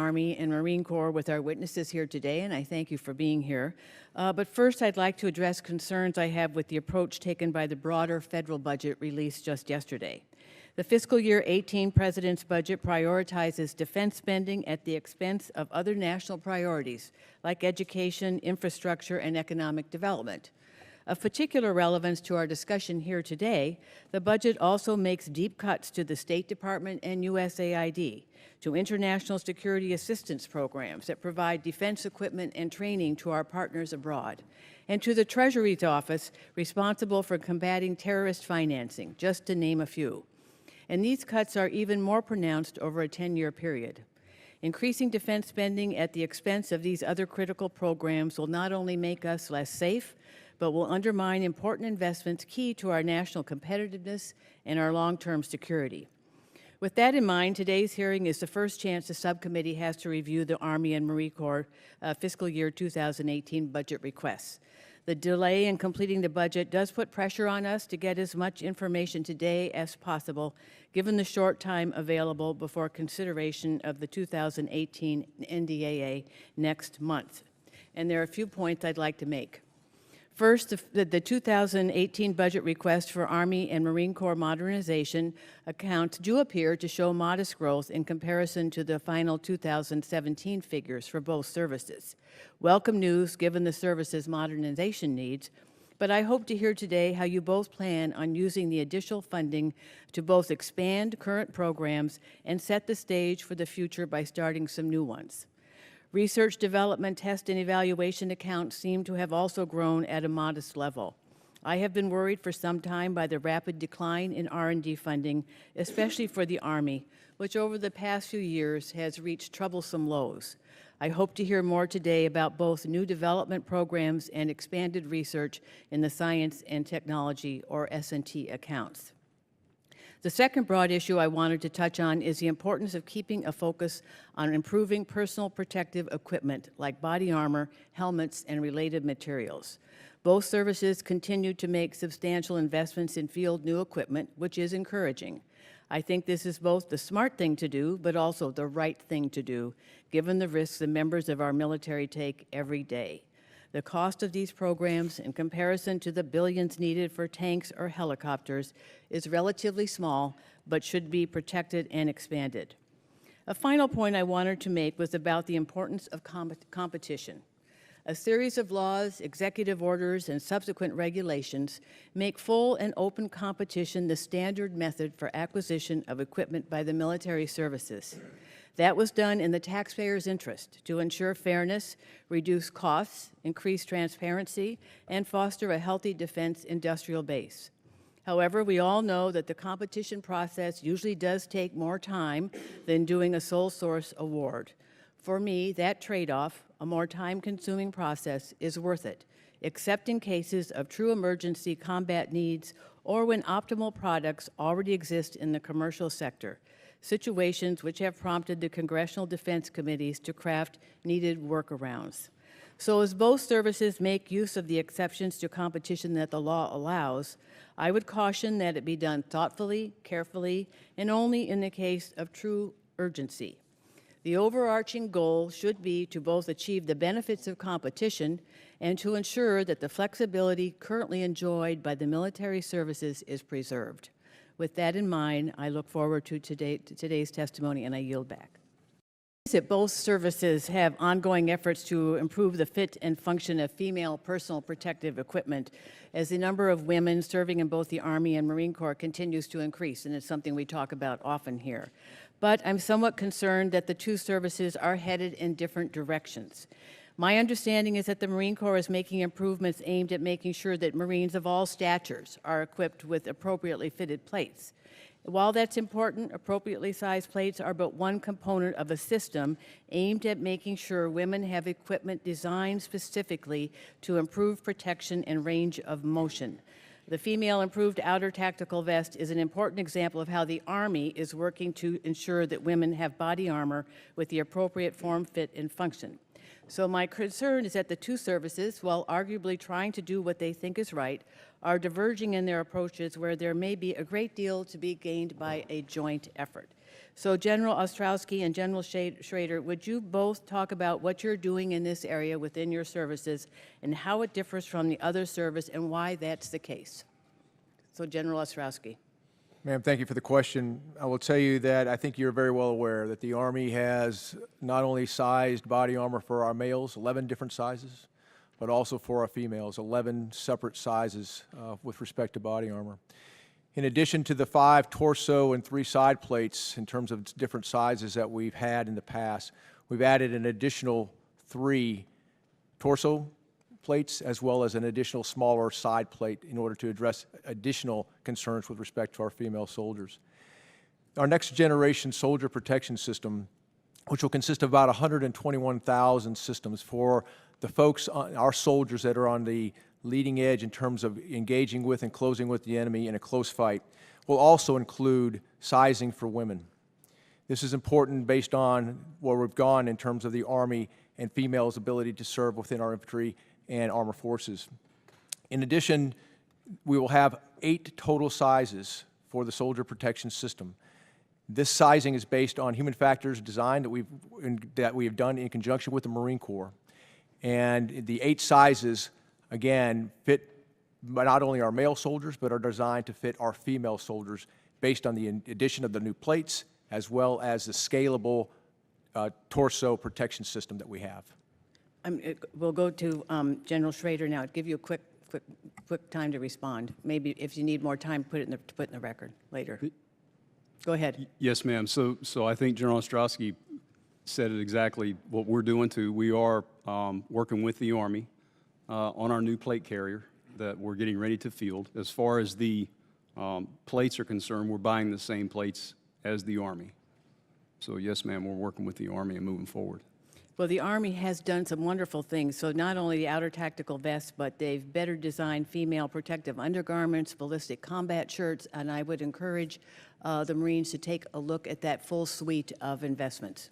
Army and Marine Corps with our witnesses here today, and I thank you for being here. But first, I'd like to address concerns I have with the approach taken by the broader federal budget released just yesterday. The fiscal year 18 President's budget prioritizes defense spending at the expense of other national priorities like education, infrastructure, and economic development. Of particular relevance to our discussion here today, the budget also makes deep cuts to the State Department and USAID, to international security assistance programs that provide defense equipment and training to our partners abroad, and to the Treasury's office responsible for combating terrorist financing, just to name a few. And these cuts are even more pronounced over a 10-year period. Increasing defense spending at the expense of these other critical programs will not only make us less safe, but will undermine important investments key to our national competitiveness and our long-term security. With that in mind, today's hearing is the first chance the subcommittee has to review the Army and Marine Corps fiscal year 2018 budget requests. The delay in completing the budget does put pressure on us to get as much information today as possible, given the short time available before consideration of the 2018 NDAA next month. And there are a few points I'd like to make. First, the 2018 budget request for Army and Marine Corps modernization accounts do appear to show modest growth in comparison to the final 2017 figures for both services. Welcome news given the service's modernization needs, but I hope to hear today how you both plan on using the additional funding to both expand current programs and set the stage for the future by starting some new ones. Research, development, test, and evaluation accounts seem to have also grown at a modest level. I have been worried for some time by the rapid decline in R&D funding, especially for the Army, which over the past few years has reached troublesome lows. I hope to hear more today about both new development programs and expanded research in the science and technology, or S&T, accounts. The second broad issue I wanted to touch on is the importance of keeping a focus on improving personal protective equipment like body armor, helmets, and related materials. Both services continue to make substantial investments in field new equipment, which is encouraging. I think this is both the smart thing to do, but also the right thing to do, given the risks the members of our military take every day. The cost of these programs, in comparison to the billions needed for tanks or helicopters, is relatively small, but should be protected and expanded. A final point I wanted to make was about the importance of competition. A series of laws, executive orders, and subsequent regulations make full and open competition the standard method for acquisition of equipment by the military services. That was done in the taxpayer's interest to ensure fairness, reduce costs, increase transparency, and foster a healthy defense industrial base. However, we all know that the competition process usually does take more time than doing a sole source award. For me, that trade-off, a more time-consuming process, is worth it, except in cases of true emergency combat needs or when optimal products already exist in the commercial sector, situations which have prompted the Congressional Defense Committees to craft needed workarounds. So as both services make use of the exceptions to competition that the law allows, I would caution that it be done thoughtfully, carefully, and only in the case of true urgency. The overarching goal should be to both achieve the benefits of competition and to ensure that the flexibility currently enjoyed by the military services is preserved. With that in mind, I look forward to today's testimony, and I yield back. That both services have ongoing efforts to improve the fit and function of female personal protective equipment as the number of women serving in both the Army and Marine Corps continues to increase, and it's something we talk about often here. But I'm somewhat concerned that the two services are headed in different directions. My understanding is that the Marine Corps is making improvements aimed at making sure that Marines of all statures are equipped with appropriately fitted plates. While that's important, appropriately sized plates are but one component of a system aimed at making sure women have equipment designed specifically to improve protection and range of motion. The Female Improved Outer Tactical Vest is an important example of how the Army is working to ensure that women have body armor with the appropriate form, fit, and function. So my concern is that the two services, while arguably trying to do what they think is right, are diverging in their approaches where there may be a great deal to be gained by a joint effort. So General Ostrowski and General Schrader, would you both talk about what you're doing in this area within your services and how it differs from the other service and why that's the case? So General Ostrowski. Ma'am, thank you for the question. I will tell you that I think you're very well aware that the Army has not only sized body armor for our males, 11 different sizes, but also for our females, 11 separate sizes with respect to body armor. In addition to the 5 torso and 3 side plates in terms of different sizes that we've had in the past, we've added an additional 3 torso plates as well as an additional smaller side plate in order to address additional concerns with respect to our female soldiers. Our next generation soldier protection system, which will consist of about 121,000 systems for the folks, our soldiers that are on the leading edge in terms of engaging with and closing with the enemy in a close fight, will also include sizing for women. This is important based on where we've gone in terms of the Army and females' ability to serve within our infantry and armed forces. In addition, we will have 8 total sizes for the soldier protection system. This sizing is based on human factors design that we have done in conjunction with the Marine Corps. And the 8 sizes, again, fit not only our male soldiers, but are designed to fit our female soldiers based on the addition of the new plates, as well as the scalable torso protection system that we have. We'll go to General Schrader now. I'll give you a quick time to respond. Maybe if you need more time, put it in the record later. Go ahead. Yes, ma'am. So I think General Ostrowski said it exactly what we're doing too. We are working with the Army on our new plate carrier that we're getting ready to field. As far as the plates are concerned, we're buying the same plates as the Army. So yes, ma'am, we're working with the Army and moving forward. Well, the Army has done some wonderful things. So not only the outer tactical vest, but they've better designed female protective undergarments, ballistic combat shirts, and I would encourage the Marines to take a look at that full suite of investments.